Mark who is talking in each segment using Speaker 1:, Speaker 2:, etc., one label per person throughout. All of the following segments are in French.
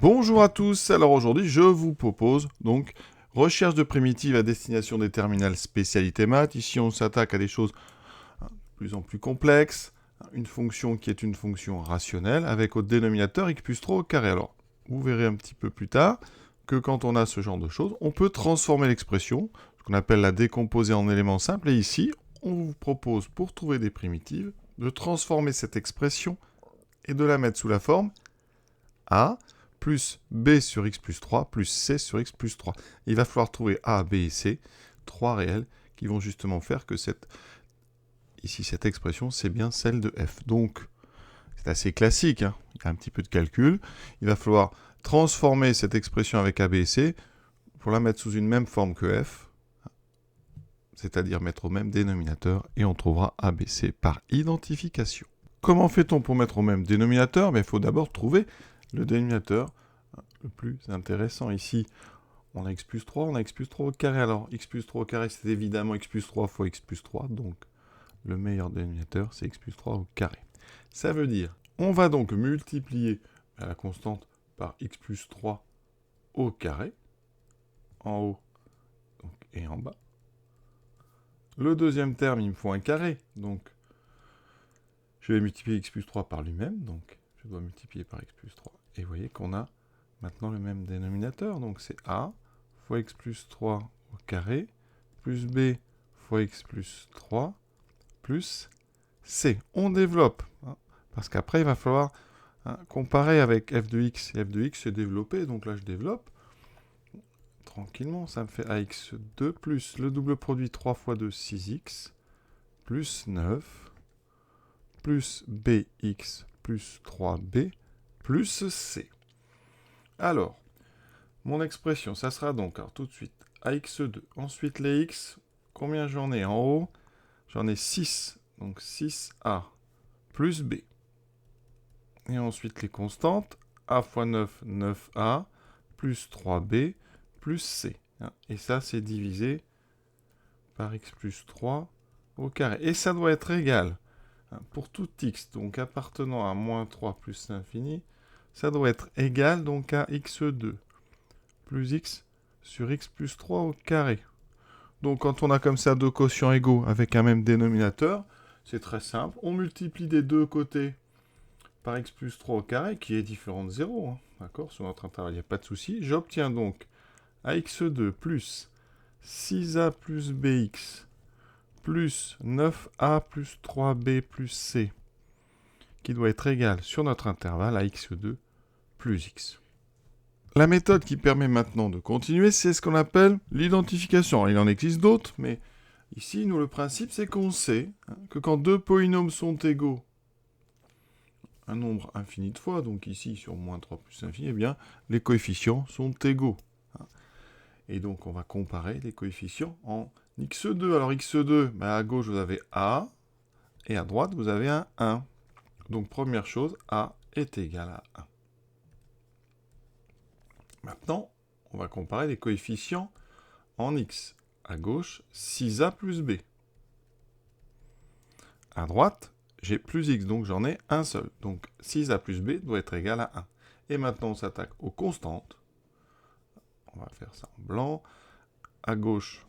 Speaker 1: Bonjour à tous, alors aujourd'hui je vous propose donc recherche de primitives à destination des terminales spécialité maths. Ici on s'attaque à des choses de plus en plus complexes, une fonction qui est une fonction rationnelle avec au dénominateur x plus 3 au carré. Alors vous verrez un petit peu plus tard que quand on a ce genre de choses, on peut transformer l'expression, ce qu'on appelle la décomposer en éléments simples, et ici on vous propose pour trouver des primitives de transformer cette expression et de la mettre sous la forme a plus b sur x plus 3 plus c sur x plus 3. Il va falloir trouver a, b et c, trois réels, qui vont justement faire que cette expression, c'est bien celle de f. Donc, c'est assez classique, hein. Il y a un petit peu de calcul. Il va falloir transformer cette expression avec a, b et c pour la mettre sous une même forme que f, c'est-à-dire mettre au même dénominateur, et on trouvera a, b, c par identification. Comment fait-on pour mettre au même dénominateur? Il faut d'abord trouver le dénominateur le plus intéressant. Ici, on a x plus 3, on a x plus 3 au carré. Alors, x plus 3 au carré, c'est évidemment x plus 3 fois x plus 3. Donc, le meilleur dénominateur, c'est x plus 3 au carré. Ça veut dire, on va donc multiplier la constante par x plus 3 au carré, en haut donc, et en bas. Le deuxième terme, il me faut un carré. Donc, je vais multiplier x plus 3 par lui-même. Donc, je dois multiplier par x plus 3. Et vous voyez qu'on a maintenant le même dénominateur. Donc, c'est a fois x plus 3 au carré, plus b fois x plus 3, plus c. On développe, hein, parce qu'après, il va falloir comparer avec f de x. Et f de x, c'est développé, donc là, je développe. Tranquillement, ça me fait ax2 plus le double produit 3 fois 2, 6x, plus 9, plus bx plus 3b, plus c. Alors, mon expression, ça sera donc, alors tout de suite, ax2. Ensuite, les x, combien j'en ai en haut? J'en ai 6, donc 6a plus b. Et ensuite, les constantes, a fois 9, 9a, plus 3b, plus c. Et ça, c'est divisé par x plus 3 au carré. Et ça doit être égal, pour tout x, donc appartenant à moins 3 plus l'infini, ça doit être égal donc à x2 plus x sur x plus 3 au carré. Donc quand on a comme ça deux quotients égaux avec un même dénominateur, c'est très simple. On multiplie des deux côtés par x plus 3 au carré, qui est différent de 0. Hein. D'accord? Sur notre intervalle, il n'y a pas de souci. J'obtiens donc ax2 plus 6a plus bx plus 9a plus 3b plus c, qui doit être égal sur notre intervalle à x2 plus x. La méthode qui permet maintenant de continuer, c'est ce qu'on appelle l'identification. Il en existe d'autres, mais ici, nous, le principe, c'est qu'on sait que quand deux polynômes sont égaux, un nombre infini de fois, donc ici, sur moins 3 plus infini, eh bien, les coefficients sont égaux. Et donc, on va comparer les coefficients en x2. Alors, x2, à gauche, vous avez a, et à droite, vous avez un 1. Donc, première chose, a est égal à 1. Maintenant, on va comparer les coefficients en x. À gauche, 6a plus b. À droite, j'ai plus x, donc j'en ai un seul. Donc 6a plus b doit être égal à 1. Et maintenant, on s'attaque aux constantes. On va faire ça en blanc. À gauche,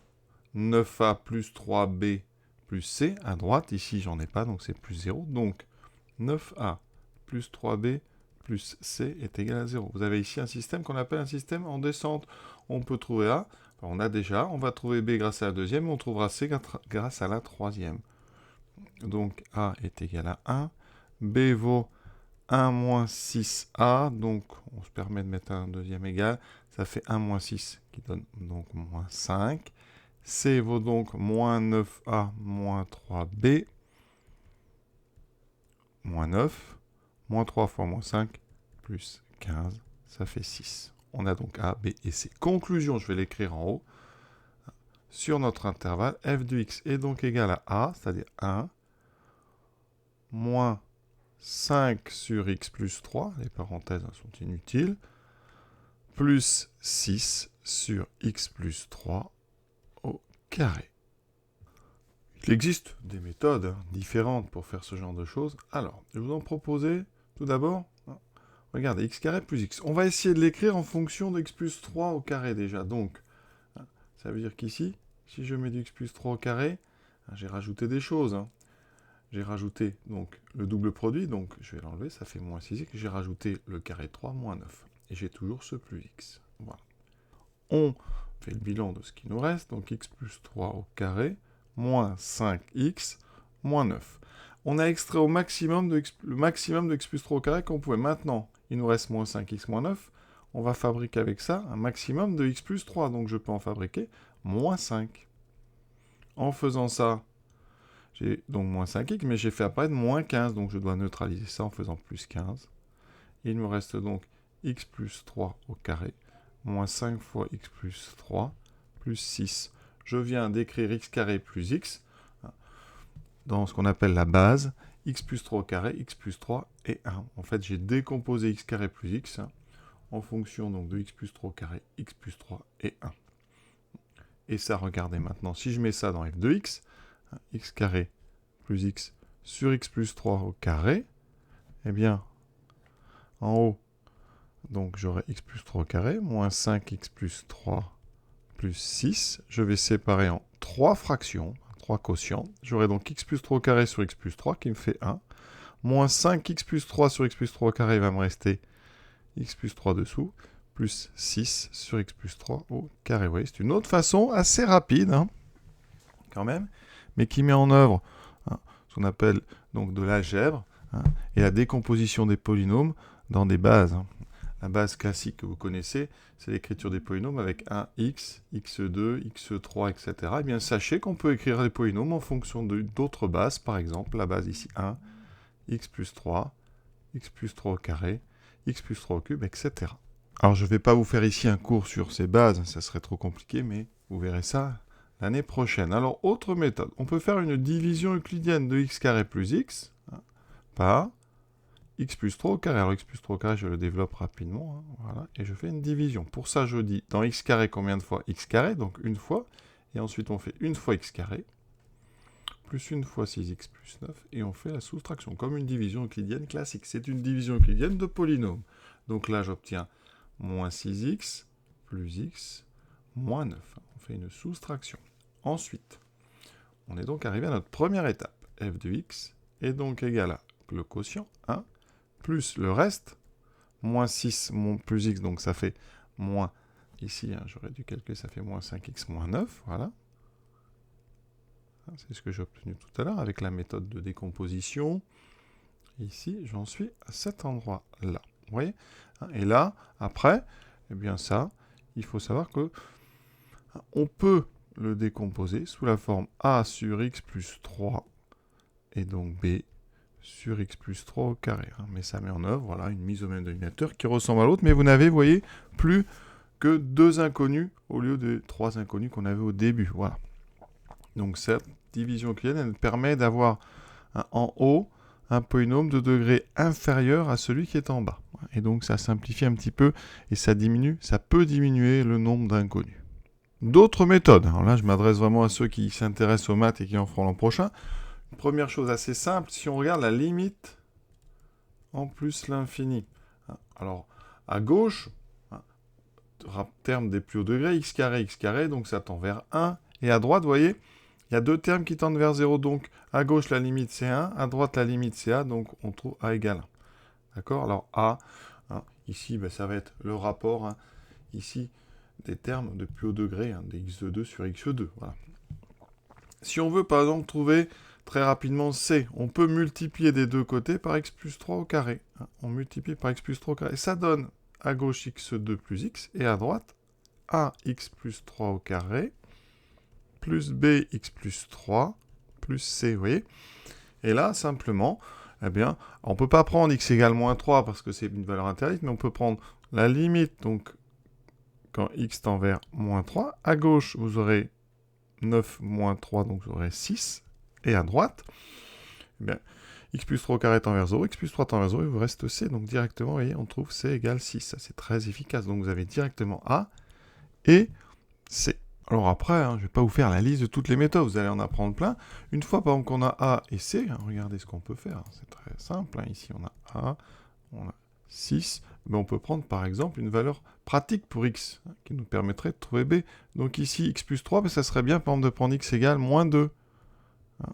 Speaker 1: 9a plus 3b plus c. À droite, ici, j'en ai pas, donc c'est plus 0. Donc 9a plus 3b plus c est égal à 0. Vous avez ici un système qu'on appelle un système en descente. On peut trouver a, enfin, on a déjà, on va trouver b grâce à la deuxième, on trouvera c grâce à la troisième. Donc a est égal à 1, b vaut 1 moins 6a, donc on se permet de mettre un deuxième égal, ça fait 1 moins 6 qui donne donc moins 5. C vaut donc moins 9a moins 3b, moins 9, moins 3 fois moins 5, plus 15, ça fait 6. On a donc A, B et C. Conclusion, je vais l'écrire en haut. Sur notre intervalle, f de x est donc égal à A, c'est-à-dire 1, moins 5 sur x plus 3, les parenthèses sont inutiles, plus 6 sur x plus 3 au carré. Il existe des méthodes différentes pour faire ce genre de choses. Alors, je vais vous en proposer tout d'abord regardez, x carré plus x. On va essayer de l'écrire en fonction de x plus 3 au carré déjà. Donc, ça veut dire qu'ici, si je mets du x plus 3 au carré, j'ai rajouté des choses. J'ai rajouté donc le double produit, donc je vais l'enlever, ça fait moins 6x. J'ai rajouté le carré de 3, moins 9. Et j'ai toujours ce plus x. Voilà. On fait le bilan de ce qui nous reste, donc x plus 3 au carré, moins 5x, moins 9. On a extrait au maximum le maximum de x plus 3 au carré qu'on pouvait. Maintenant, il nous reste moins 5x, moins 9. On va fabriquer avec ça un maximum de x plus 3, donc je peux en fabriquer moins 5. En faisant ça, j'ai donc moins 5x, mais j'ai fait apparaître moins 15, donc je dois neutraliser ça en faisant plus 15. Il me reste donc x plus 3 au carré, moins 5 fois x plus 3, plus 6. Je viens d'écrire x carré plus x, dans ce qu'on appelle la base, x plus 3 au carré, x plus 3 et 1. En fait, j'ai décomposé x carré plus x, en fonction donc de x plus 3 au carré, x plus 3 et 1. Et ça, regardez maintenant, si je mets ça dans f de x, x carré plus x sur x plus 3 au carré, eh bien, en haut, donc j'aurai x plus 3 au carré, moins 5x plus 3 plus 6. Je vais séparer en 3 fractions, 3 quotients. J'aurai donc x plus 3 au carré sur x plus 3 qui me fait 1. Moins 5x plus 3 sur x plus 3 au carré, il va me rester x plus 3 dessous, plus 6 sur x plus 3 au carré. Vous voyez, c'est une autre façon assez rapide, quand même, mais qui met en œuvre ce qu'on appelle donc de l'algèbre et la décomposition des polynômes dans des bases. La base classique que vous connaissez, c'est l'écriture des polynômes avec un x, x2, x3, etc. Eh bien, sachez qu'on peut écrire les polynômes en fonction d'autres bases, par exemple, la base ici 1, x plus 3 au carré, x plus 3 au cube, etc. Alors, je ne vais pas vous faire ici un cours sur ces bases, ça serait trop compliqué, mais vous verrez ça l'année prochaine. Alors, autre méthode, on peut faire une division euclidienne de x carré plus x par x plus 3 au carré. Alors, x plus 3 au carré, je le développe rapidement, voilà, et je fais une division. Pour ça, je dis dans x carré combien de fois x carré, donc une fois, et ensuite on fait une fois x carré, plus une fois 6x plus 9, et on fait la soustraction, comme une division euclidienne classique. C'est une division euclidienne de polynômes. Donc là, j'obtiens moins 6x plus x moins 9. On fait une soustraction. Ensuite, on est donc arrivé à notre première étape. f de x est donc égal à le quotient 1, plus le reste, moins 6 plus x, donc ça fait moins, ici, j'aurais dû calculer, ça fait moins 5x moins 9, voilà. C'est ce que j'ai obtenu tout à l'heure avec la méthode de décomposition. Ici, j'en suis à cet endroit-là. Vous voyez? Et là, après, eh bien ça, il faut savoir que on peut le décomposer sous la forme a sur x plus 3 et donc b sur x plus 3 au carré. Mais ça met en œuvre, voilà, une mise au même dénominateur qui ressemble à l'autre, mais vous n'avez, vous voyez, plus que 2 inconnus au lieu de 3 inconnus qu'on avait au début. Voilà. Donc cette division euclidienne, elle permet d'avoir en haut un polynôme de degré inférieur à celui qui est en bas. Et donc ça simplifie un petit peu et ça peut diminuer le nombre d'inconnus. D'autres méthodes, alors là je m'adresse vraiment à ceux qui s'intéressent aux maths et qui en feront l'an prochain. Première chose assez simple, si on regarde la limite en plus l'infini. Alors, à gauche, terme des plus hauts degrés, x carré, donc ça tend vers 1. Et à droite, vous voyez, il y a deux termes qui tendent vers 0. Donc, à gauche, la limite, c'est 1. À droite, la limite, c'est a. Donc, on trouve a égale 1. D'accord? Alors, a, ici, ça va être le rapport, ici, des termes de plus haut degré, des x2 sur x2. Voilà. Si on veut, par exemple, trouver très rapidement c, on peut multiplier des deux côtés par x plus 3 au carré. On multiplie par x plus 3 au carré. Et ça donne à gauche x2 plus x, et à droite, ax plus 3 au carré, plus bx plus 3, plus c, vous voyez. Et là, simplement, eh bien, on ne peut pas prendre x égale moins 3 parce que c'est une valeur interdite, mais on peut prendre la limite, donc, quand x tend vers moins 3. À gauche, vous aurez 9 moins 3, donc vous aurez 6. Et à droite, eh bien, x plus 3 au carré tend vers 0, x plus 3 tend vers 0, il vous reste c. Donc directement, vous voyez, on trouve c égale 6. Ça, c'est très efficace. Donc vous avez directement a et c. Alors après, je ne vais pas vous faire la liste de toutes les méthodes. Vous allez en apprendre plein. Une fois, par exemple, qu'on a a et c, regardez ce qu'on peut faire. C'est très simple. Ici, on a a, on a 6, mais on peut prendre par exemple une valeur pratique pour x, hein, qui nous permettrait de trouver b. Donc ici, x plus 3, ben, ça serait bien par exemple de prendre x égale moins 2. Hein.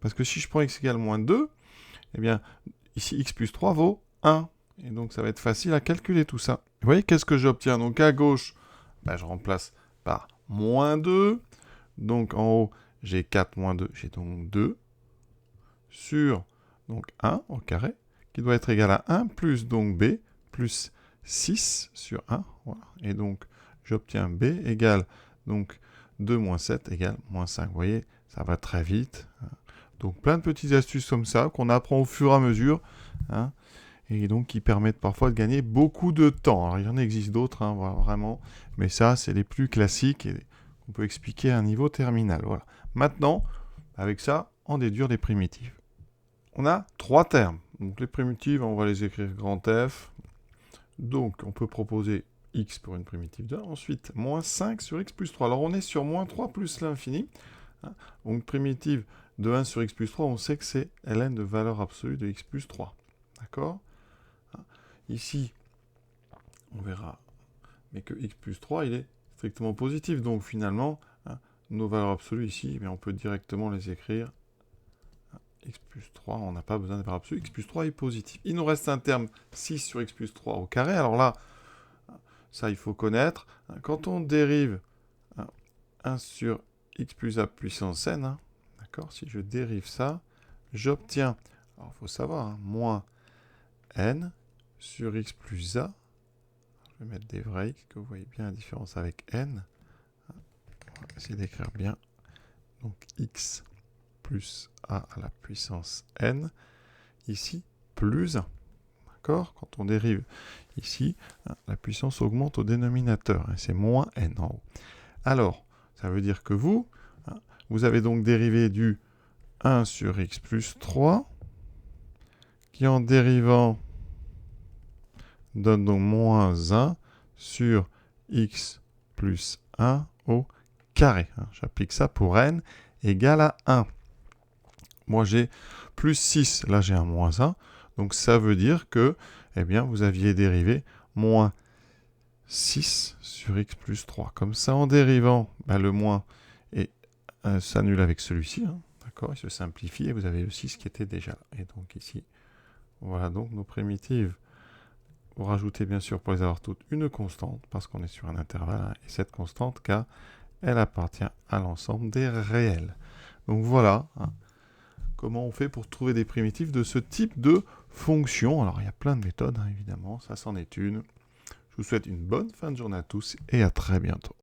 Speaker 1: Parce que si je prends x égale moins 2, eh bien, ici, x plus 3 vaut 1. Et donc, ça va être facile à calculer tout ça. Vous voyez, qu'est-ce que j'obtiens? Donc, à gauche, ben, je remplace par moins 2. Donc, en haut, j'ai 4 moins 2, j'ai donc 2. Sur donc 1 au carré, qui doit être égal à 1 plus donc b, plus 6 sur 1. Voilà. Et donc, j'obtiens b égale donc 2 moins 7 égale moins 5. Vous voyez, ça va très vite. Donc, plein de petites astuces comme ça qu'on apprend au fur et à mesure. Hein, et donc, qui permettent parfois de gagner beaucoup de temps. Alors, il y en existe d'autres, hein, vraiment. Mais ça, c'est les plus classiques et qu'on peut expliquer à un niveau terminal. Voilà. Maintenant, avec ça, on déduire les primitives. On a 3 termes. Donc les primitives, on va les écrire grand F. Donc on peut proposer x pour une primitive de 1. Ensuite, moins 5 sur x plus 3. Alors on est sur moins 3 plus l'infini. Donc primitive de 1 sur x plus 3, on sait que c'est ln de valeur absolue de x plus 3. D'accord? Ici, on verra, mais que x plus 3, il est strictement positif. Donc finalement, nos valeurs absolues ici, on peut directement les écrire. X plus 3, on n'a pas besoin de valeur absolue. X plus 3 est positif. Il nous reste un terme 6 sur x plus 3 au carré. Alors là, ça, il faut connaître. Quand on dérive 1 sur x plus a puissance n, d'accord, si je dérive ça, j'obtiens, alors il faut savoir, moins n sur x plus a. Je vais mettre des vrais x, que vous voyez bien la différence avec n. On va essayer d'écrire bien. Donc x plus a à la puissance n, ici, plus 1. D'accord? Quand on dérive ici, la puissance augmente au dénominateur, et c'est moins n en haut. Alors, ça veut dire que vous avez donc dérivé du 1 sur x plus 3, qui en dérivant donne donc moins 1 sur x plus 1 au carré. J'applique ça pour n égale à 1. Moi, j'ai plus 6. Là, j'ai un moins 1. Donc, ça veut dire que, eh bien, vous aviez dérivé moins 6 sur x plus 3. Comme ça, en dérivant, le moins s'annule avec celui-ci. D'accord? Il se simplifie et vous avez le 6 qui était déjà là. Et donc, ici, voilà donc nos primitives. Vous rajoutez, bien sûr, pour les avoir toutes, une constante, parce qu'on est sur un intervalle. Et cette constante, car elle appartient à l'ensemble des réels. Donc, voilà. Comment on fait pour trouver des primitives de ce type de fonction? Alors, il y a plein de méthodes, évidemment, ça c'en est une. Je vous souhaite une bonne fin de journée à tous et à très bientôt.